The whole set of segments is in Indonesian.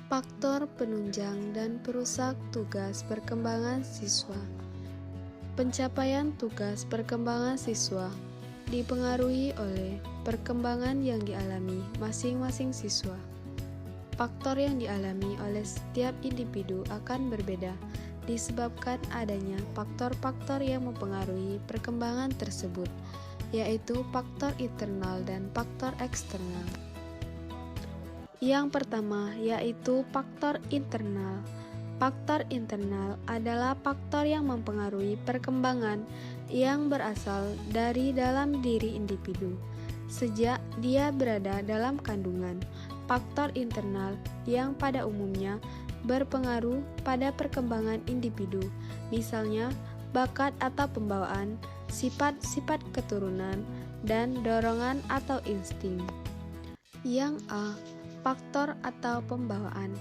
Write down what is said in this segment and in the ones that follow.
Faktor penunjang dan perusak tugas perkembangan siswa. Pencapaian tugas perkembangan siswa dipengaruhi oleh perkembangan yang dialami masing-masing siswa. Faktor yang dialami oleh setiap individu akan berbeda, disebabkan adanya faktor-faktor yang mempengaruhi perkembangan tersebut, yaitu faktor internal dan faktor eksternal. Yang pertama yaitu faktor internal. Faktor internal adalah faktor yang mempengaruhi perkembangan yang berasal dari dalam diri individu sejak dia berada dalam kandungan. Faktor internal yang pada umumnya berpengaruh pada perkembangan individu, misalnya bakat atau pembawaan, sifat-sifat keturunan, dan dorongan atau insting. Yang A. Faktor atau pembawaan.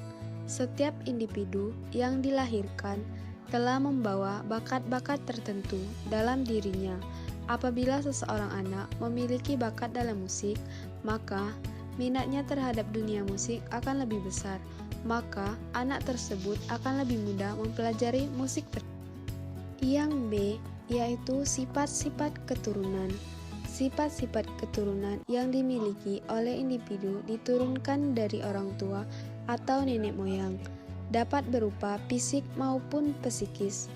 Setiap individu yang dilahirkan telah membawa bakat-bakat tertentu dalam dirinya. Apabila seseorang anak memiliki bakat dalam musik, maka minatnya terhadap dunia musik akan lebih besar. Maka anak tersebut akan lebih mudah mempelajari musik tersebut. Yang B, yaitu sifat-sifat keturunan. Sifat-sifat keturunan yang dimiliki oleh individu diturunkan dari orang tua atau nenek moyang, dapat berupa fisik maupun psikis.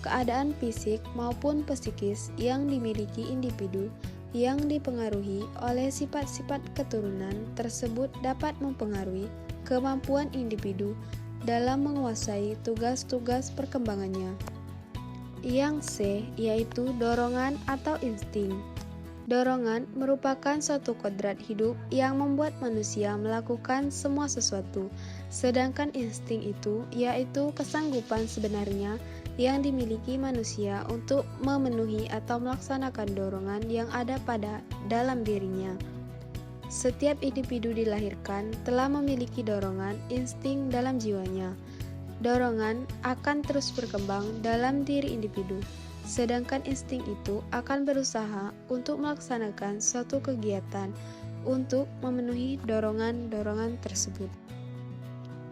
Keadaan fisik maupun psikis yang dimiliki individu yang dipengaruhi oleh sifat-sifat keturunan tersebut dapat mempengaruhi kemampuan individu dalam menguasai tugas-tugas perkembangannya. Yang C, yaitu dorongan atau insting. Dorongan merupakan suatu kodrat hidup yang membuat manusia melakukan semua sesuatu, sedangkan insting itu yaitu kesanggupan sebenarnya yang dimiliki manusia untuk memenuhi atau melaksanakan dorongan yang ada pada dalam dirinya. Setiap individu dilahirkan telah memiliki dorongan insting dalam jiwanya. Dorongan akan terus berkembang dalam diri individu, sedangkan insting itu akan berusaha untuk melaksanakan suatu kegiatan untuk memenuhi dorongan-dorongan tersebut.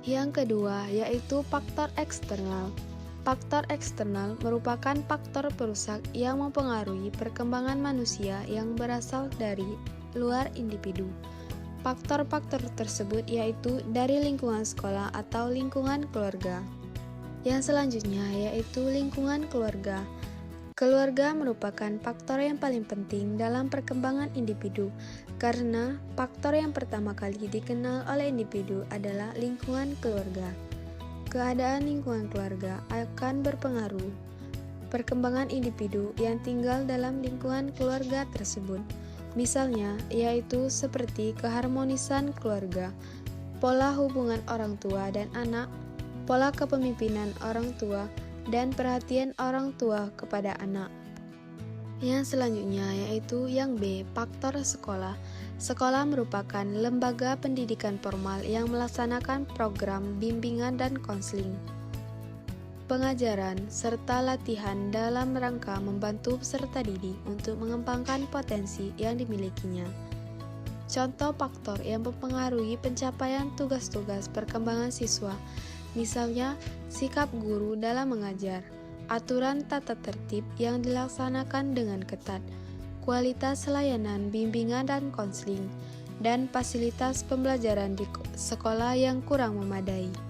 Yang kedua yaitu faktor eksternal. Faktor eksternal merupakan faktor perusak yang mempengaruhi perkembangan manusia yang berasal dari luar individu. Faktor-faktor tersebut yaitu dari lingkungan sekolah atau lingkungan keluarga. Yang selanjutnya yaitu lingkungan keluarga. Keluarga merupakan faktor yang paling penting dalam perkembangan individu, karena faktor yang pertama kali dikenal oleh individu adalah lingkungan keluarga. Keadaan lingkungan keluarga akan berpengaruh perkembangan individu yang tinggal dalam lingkungan keluarga tersebut. Misalnya, yaitu seperti keharmonisan keluarga, pola hubungan orang tua dan anak, pola kepemimpinan orang tua, dan perhatian orang tua kepada anak. Yang selanjutnya yaitu yang B, faktor sekolah. Sekolah merupakan lembaga pendidikan formal yang melaksanakan program bimbingan dan konseling, pengajaran, serta latihan dalam rangka membantu peserta didik untuk mengembangkan potensi yang dimilikinya. Contoh faktor yang mempengaruhi pencapaian tugas-tugas perkembangan siswa, misalnya sikap guru dalam mengajar, aturan tata tertib yang dilaksanakan dengan ketat, kualitas layanan bimbingan dan konseling, dan fasilitas pembelajaran di sekolah yang kurang memadai.